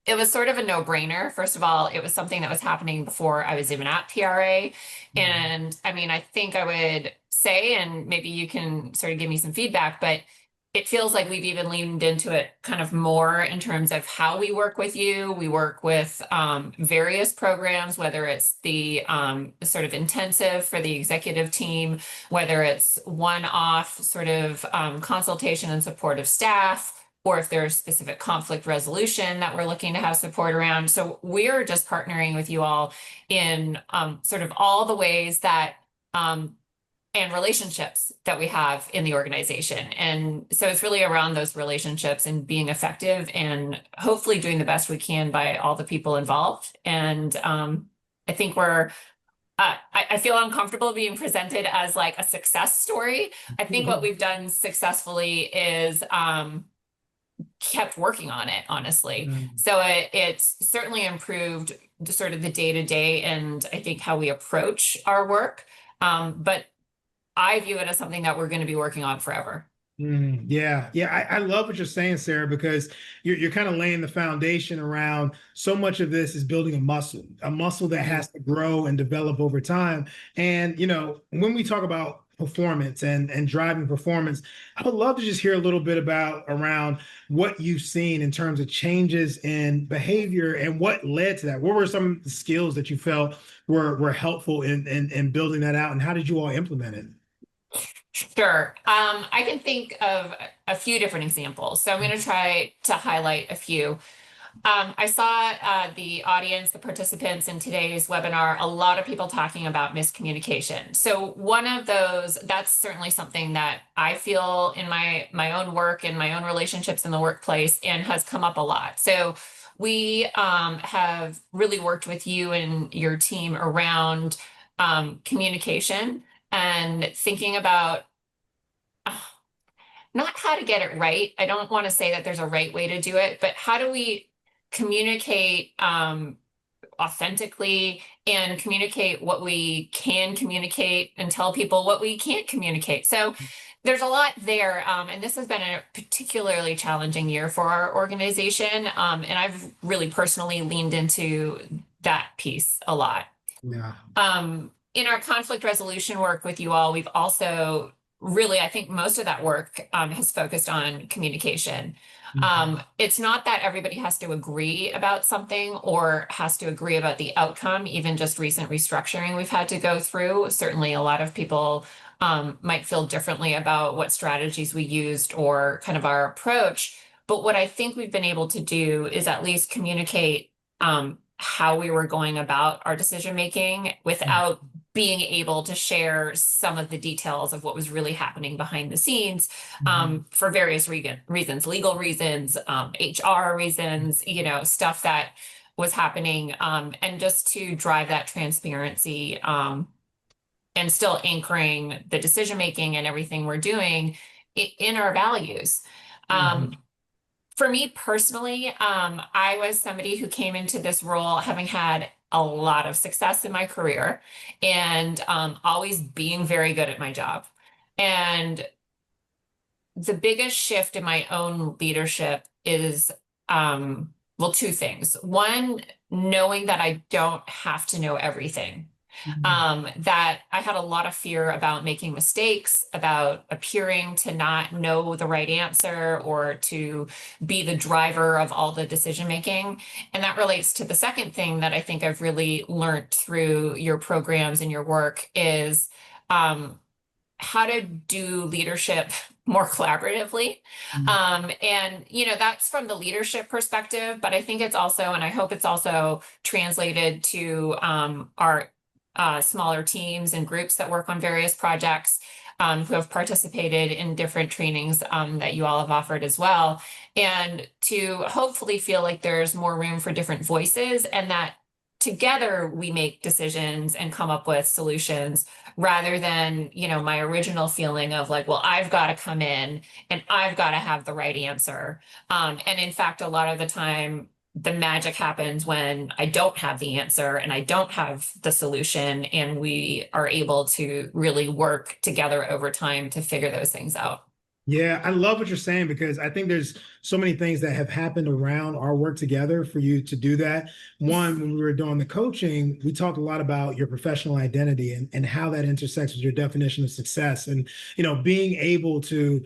it was sort of a no-brainer. First of all, it was something that was happening before I was even at PRA. And I mean, I think I would say, and maybe you can sort of give me some feedback, but it feels like we've even leaned into it kind of more in terms of how we work with you. We work with various programs, whether it's the sort of intensive for the executive team, whether it's one-off sort of consultation and support of staff, or if there's specific conflict resolution that we're looking to have support around. So we're just partnering with you all in sort of all the ways that and relationships that we have in the organization. And so it's really around those relationships and being effective and hopefully doing the best we can by all the people involved. And I think I feel uncomfortable being presented as like a success story. I think what we've done successfully is kept working on it, honestly. So it's certainly improved sort of the day-to-day and I think how we approach our work. But I view it as something that we're going to be working on forever. Yeah, yeah, I love what you're saying, Sarah, because you're kind of laying the foundation around so much of this is building a muscle that has to grow and develop over time. And when we talk about performance and driving performance, I would love to just hear a little bit around what you've seen in terms of changes in behavior and what led to that. What were some of the skills that you felt were helpful in building that out, and how did you all implement it? Sure. I can think of a few different examples. So I'm going to try to highlight a few. I saw the audience, the participants in today's webinar, a lot of people talking about miscommunication. So one of those, that's certainly something that I feel in my own work and my own relationships in the workplace and has come up a lot. So we have really worked with you and your team around communication and thinking about not how to get it right. I don't want to say that there's a right way to do it, but how do we communicate authentically and communicate what we can communicate and tell people what we can't communicate. So there's a lot there. And this has been a particularly challenging year for our organization. And I've really personally leaned into that piece a lot. Yeah. In our conflict resolution work with you all, we've also really, I think most of that work has focused on communication. It's not that everybody has to agree about something or has to agree about the outcome. Even just recent restructuring we've had to go through. Certainly a lot of people might feel differently about what strategies we used or kind of our approach. But what I think we've been able to do is at least communicate how we were going about our decision making without being able to share some of the details of what was really happening behind the scenes for various reasons, legal reasons, HR reasons, stuff that was happening, and just to drive that transparency and still anchoring the decision making and everything we're doing in our values. For me personally, I was somebody who came into this role having had a lot of success in my career and always being very good at my job. And the biggest shift in my own leadership is, two things. One, knowing that I don't have to know everything. that I had a lot of fear about making mistakes, about appearing to not know the right answer or to be the driver of all the decision making. And that relates to the second thing that I think I've really learned through your programs and your work is how to do leadership more collaboratively. And, that's from the leadership perspective, but I think it's also, and I hope it's also translated to our smaller teams and groups that work on various projects who have participated in different trainings that you all have offered as well. And to hopefully feel like there's more room for different voices and that together we make decisions and come up with solutions rather than, my original feeling of like, well, I've got to come in and I've got to have the right answer. And in fact, a lot of the time, the magic happens when I don't have the answer and I don't have the solution, and we are able to really work together over time to figure those things out. Yeah, I love what you're saying because I think there's so many things that have happened around our work together for you to do that. One, when we were doing the coaching, we talked a lot about your professional identity and how that intersects with your definition of success. And, being able to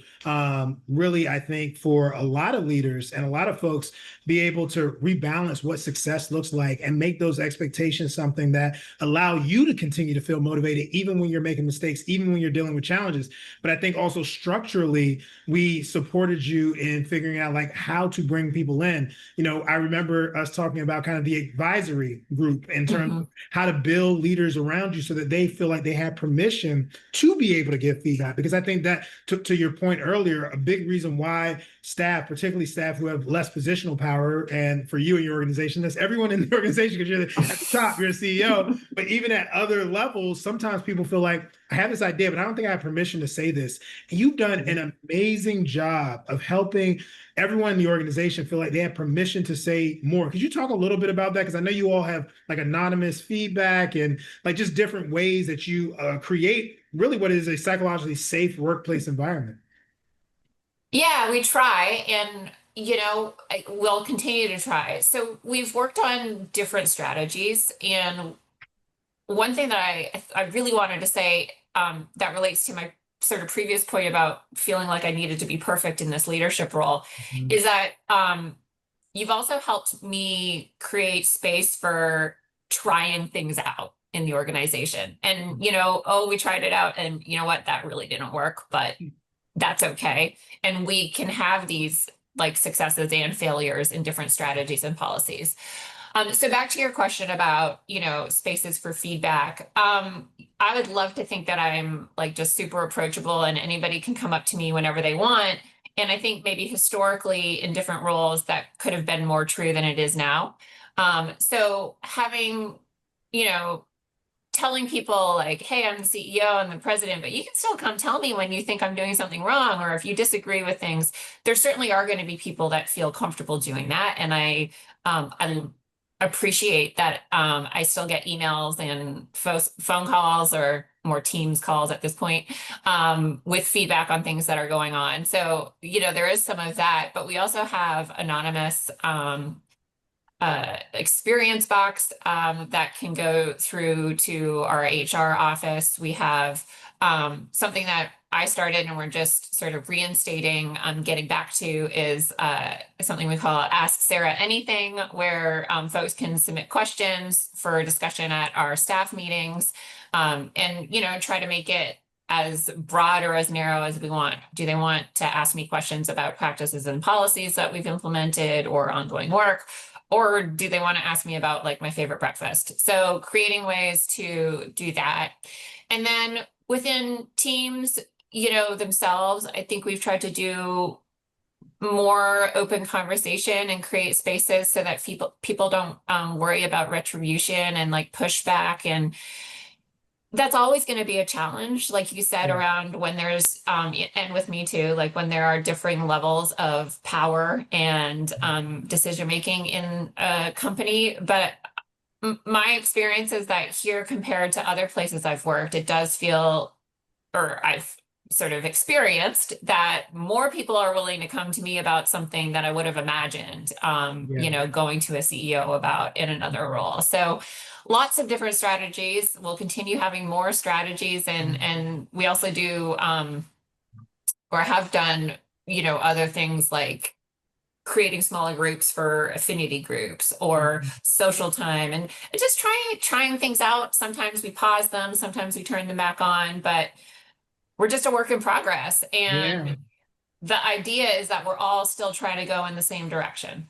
really, I think for a lot of leaders and a lot of folks, be able to rebalance what success looks like and make those expectations something that allow you to continue to feel motivated, even when you're making mistakes, even when you're dealing with challenges. But I think also structurally, we supported you in figuring out like how to bring people in. I remember us talking about kind of the advisory group in terms of how to build leaders around you so that they feel like they have permission to be able to give feedback. Because I think that to your point earlier, a big reason why staff, particularly staff who have less positional power, and for you and your organization, that's everyone in the organization because you're at the top, you're a CEO, but even at other levels, sometimes people feel like, I have this idea, but I don't think I have permission to say this. And you've done an amazing job of helping everyone in the organization feel like they have permission to say more. Could you talk a little bit about that? Because I know you all have like anonymous feedback and like just different ways that you create really what is a psychologically safe workplace environment. Yeah, we try, and we'll continue to try. So we've worked on different strategies, and one thing that I really wanted to say that relates to my sort of previous point about feeling like I needed to be perfect in this leadership role is that you've also helped me create space for trying things out in the organization. And, we tried it out and you know what, that really didn't work, but that's okay. And we can have these like successes and failures in different strategies and policies. So back to your question about, spaces for feedback. I would love to think that I'm like just super approachable and anybody can come up to me whenever they want. And I think maybe historically in different roles that could have been more true than it is now. So having, telling people like, hey, I'm the CEO, I'm the president, but you can still come tell me when you think I'm doing something wrong, or if you disagree with things. There certainly are going to be people that feel comfortable doing that. And I appreciate that I still get emails and phone calls or more Teams calls at this point with feedback on things that are going on. So, there is some of that, but we also have anonymous experience box that can go through to our HR office. We have something that I started and we're just sort of reinstating, getting back to is something we call Ask Sarah Anything, where folks can submit questions for discussion at our staff meetings and, try to make it as broad or as narrow as we want. Do they want to ask me questions about practices and policies that we've implemented or ongoing work? Or do they want to ask me about like my favorite breakfast? So creating ways to do that. And then within teams, themselves, I think we've tried to do more open conversation and create spaces so that people don't worry about retribution and like pushback. And that's always going to be a challenge, like you said, around when there's, and with me too, like when there are differing levels of power and decision-making in a company. But my experience is that here compared to other places I've worked, it does feel, or I've sort of experienced that more people are willing to come to me about something that I would have imagined, you know, going to a CEO about in another role. So lots of different strategies. We'll continue having more strategies, and we also do, or have done, you know, other things like creating smaller groups for affinity groups or social time, and just trying things out. Sometimes we pause them, sometimes we turn them back on, but we're just a work in progress. And the idea is that we're all still trying to go in the same direction.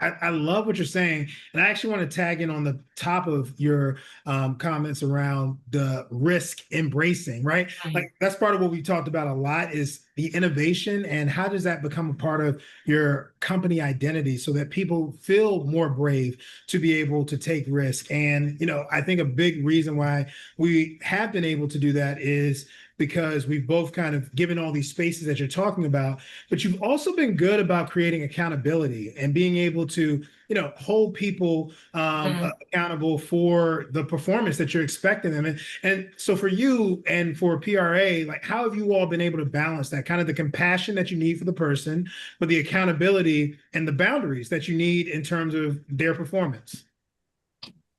I love what you're saying. And I actually want to tag in on the top of your comments around the risk embracing, right? Like that's part of what we talked about a lot is the innovation and how does that become a part of your company identity so that people feel more brave to be able to take risk. And, you know, I think a big reason why we have been able to do that is because we've both kind of given all these spaces that you're talking about, but you've also been good about creating accountability and being able to, you know, hold people accountable for the performance that you're expecting them. And so for you and for PRA, like how have you all been able to balance that kind of the compassion that you need for the person, but the accountability and the boundaries that you need in terms of their performance?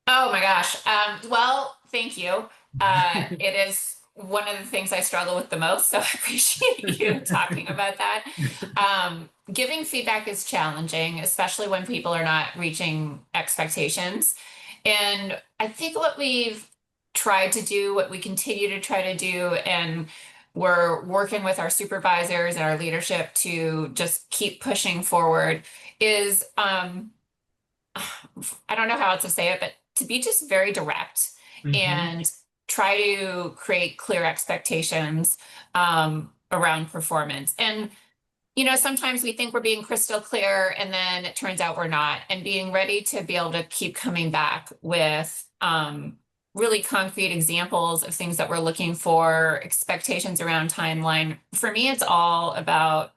Oh my gosh. Well, thank you. It is one of the things I struggle with the most, so I appreciate you talking about that. Giving feedback is challenging, especially when people are not reaching expectations. And I think what we've tried to do, what we continue to try to do, and we're working with our supervisors and our leadership to just keep pushing forward is, I don't know how else to say it, but to be just very direct and try to create clear expectations around performance. And, you know, sometimes we think we're being crystal clear and then it turns out we're not. And being ready to be able to keep coming back with really concrete examples of things that we're looking for, expectations around timeline. For me, it's all about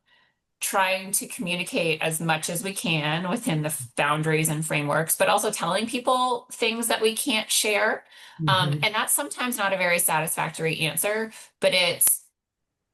trying to communicate as much as we can within the boundaries and frameworks, but also telling people things that we can't share. And that's sometimes not a very satisfactory answer, but it's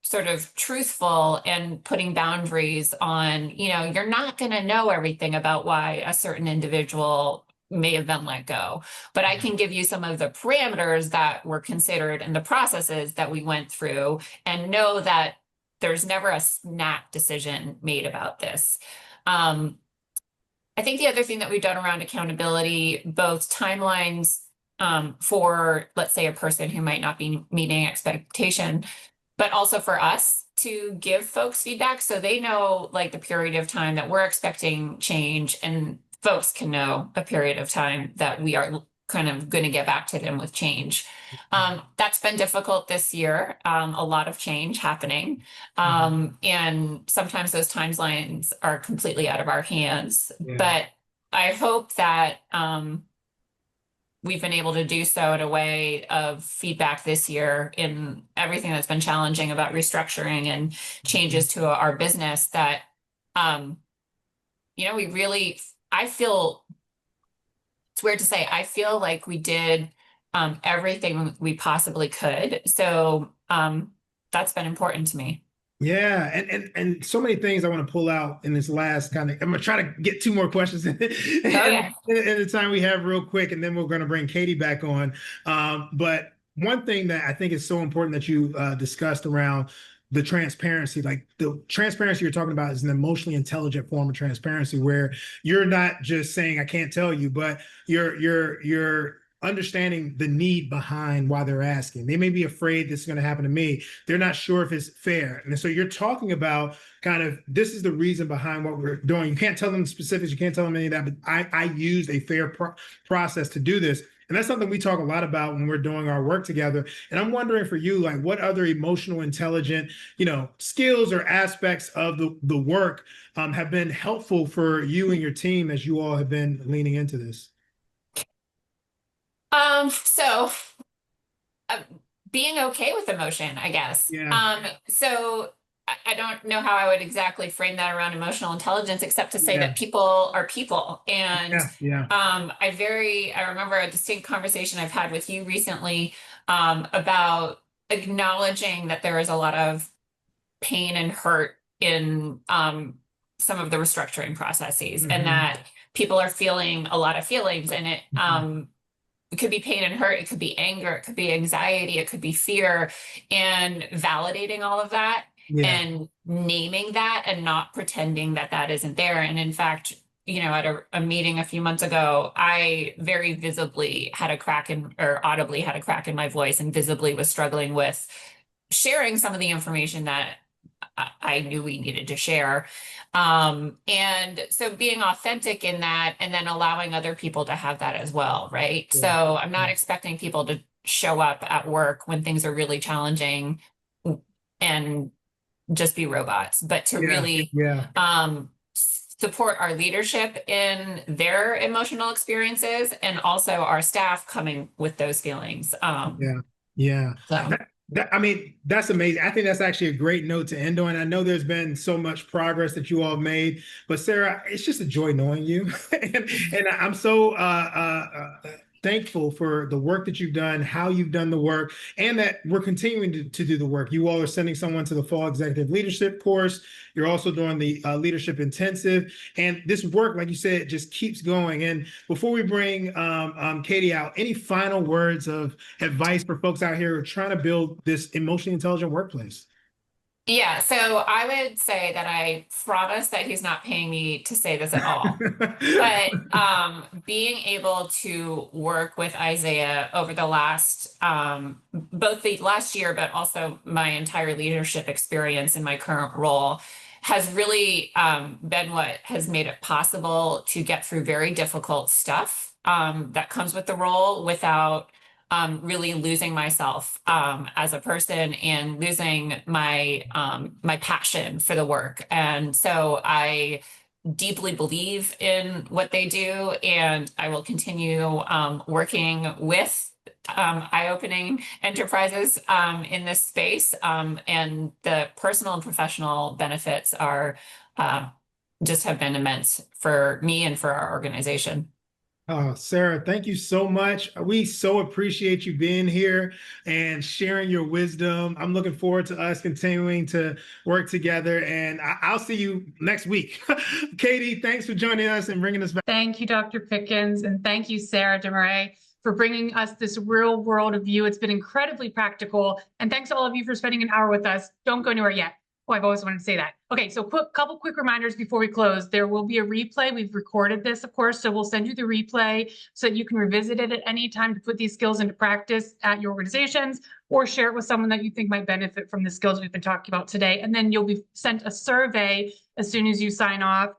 sort of truthful and putting boundaries on, you know, you're not going to know everything about why a certain individual may have been let go, but I can give you some of the parameters that were considered and the processes that we went through, and know that there's never a snap decision made about this. I think the other thing that we've done around accountability, both timelines for, let's say, a person who might not be meeting expectation, but also for us to give folks feedback so they know like the period of time that we're expecting change, and folks can know a period of time that we are kind of going to get back to them with change. That's been difficult this year. A lot of change happening. And sometimes those timelines are completely out of our hands. But I hope that we've been able to do so in a way of feedback this year in everything that's been challenging about restructuring and changes to our business that, you know, we really, I feel, it's weird to say, I feel like we did everything we possibly could. So that's been important to me. Yeah, and so many things I want to pull out in this last kind of. I'm gonna try to get two more questions in the time we have real quick, and then we're going to bring Katie back on. But one thing that I think is so important that you discussed around the transparency, like the transparency you're talking about is an emotionally intelligent form of transparency where you're not just saying I can't tell you, but you're understanding the need behind why they're asking. They may be afraid this is going to happen to me. They're not sure if it's fair. And so you're talking about kind of, this is the reason behind what we're doing. You can't tell them the specifics. You can't tell them any of that, but I used a fair process to do this. And that's something we talk a lot about when we're doing our work together. And I'm wondering for you, like what other emotional intelligent, you know, skills or aspects of the work have been helpful for you and your team as you all have been leaning into this? So being okay with emotion, I guess. So I don't know how I would exactly frame that around emotional intelligence, except to say that people are people. And I remember a distinct conversation I've had with you recently about acknowledging that there is a lot of pain and hurt in some of the restructuring processes, and that people are feeling a lot of feelings, and it could be pain and hurt, it could be anger, it could be anxiety, it could be fear, and validating all of that Yeah. and naming that and not pretending that that isn't there. And in fact, at a meeting a few months ago, I very visibly had a crack in, or audibly had a crack in my voice, and visibly was struggling with sharing some of the information that I knew we needed to share. And so being authentic in that, and then allowing other people to have that as well, right? Yeah. So I'm not expecting people to show up at work when things are really challenging and just be robots, but to really support our leadership in their emotional experiences, and also our staff coming with those feelings. Yeah. So. I mean, that's amazing. I think that's actually a great note to end on. I know there's been so much progress that you all have made, but Sarah, it's just a joy knowing you. and I'm so thankful for the work that you've done, how you've done the work, and that we're continuing to do the work. You all are sending someone to the fall executive leadership course. You're also doing the leadership intensive, and this work, like you said, just keeps going. And before we bring Katie out, any final words of advice for folks out here who are trying to build this emotionally intelligent workplace? Yeah, so I would say that I promise that he's not paying me to say this at all. But being able to work with Isaiah over the last, both the last year, but also my entire leadership experience in my current role, has really been what has made it possible to get through very difficult stuff that comes with the role without really losing myself as a person, and losing my my passion for the work. And so I deeply believe in what they do, and I will continue working with eye-opening enterprises in this space. And the personal and professional benefits are just have been immense for me and for our organization. Sarah, thank you so much. We so appreciate you being here and sharing your wisdom. I'm looking forward to us continuing to work together, and I'll see you next week. Katie, thanks for joining us and bringing us back. Thank you, Dr. Pickens, and thank you, Sarah DeMarais, for bringing us this real world view. It's been incredibly practical, and thanks to all of you for spending an hour with us. Don't go anywhere yet. Oh, I've always wanted to say that. Okay, so couple quick reminders before we close. There will be a replay. We've recorded this, of course, so we'll send you the replay so that you can revisit it at any time to put these skills into practice at your organizations, or share it with someone that you think might benefit from the skills we've been talking about today. And then you'll be sent a survey as soon as you sign off.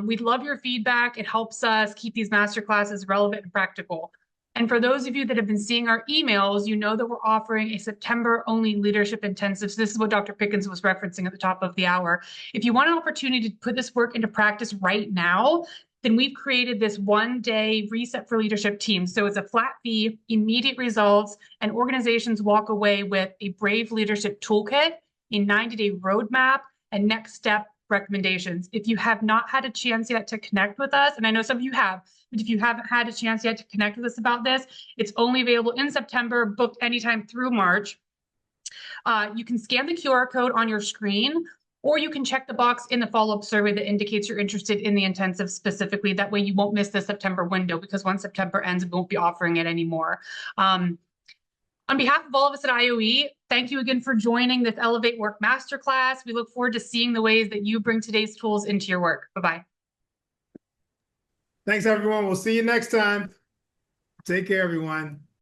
We'd love your feedback. It helps us keep these masterclasses relevant and practical. And for those of you that have been seeing our emails, you know that we're offering a September-only leadership intensive. So this is what Dr. Pickens was referencing at the top of the hour. If you want an opportunity to put this work into practice right now, then we've created this one-day reset for leadership teams. So it's a flat fee, immediate results, and organizations walk away with a Brave Leadership Toolkit, a 90-day roadmap, and next step recommendations. If you have not had a chance yet to connect with us, and I know some of you have, but if you haven't had a chance yet to connect with us about this, it's only available in September, booked anytime through March. You can scan the QR code on your screen, or you can check the box in the follow-up survey that indicates you're interested in the intensive specifically. That way you won't miss the September window, because once September ends, we won't be offering it anymore. On behalf of all of us at IOE, thank you again for joining this Elevate Work Masterclass. We look forward to seeing the ways that you bring today's tools into your work. Bye-bye. Thanks, everyone. We'll see you next time. Take care, everyone.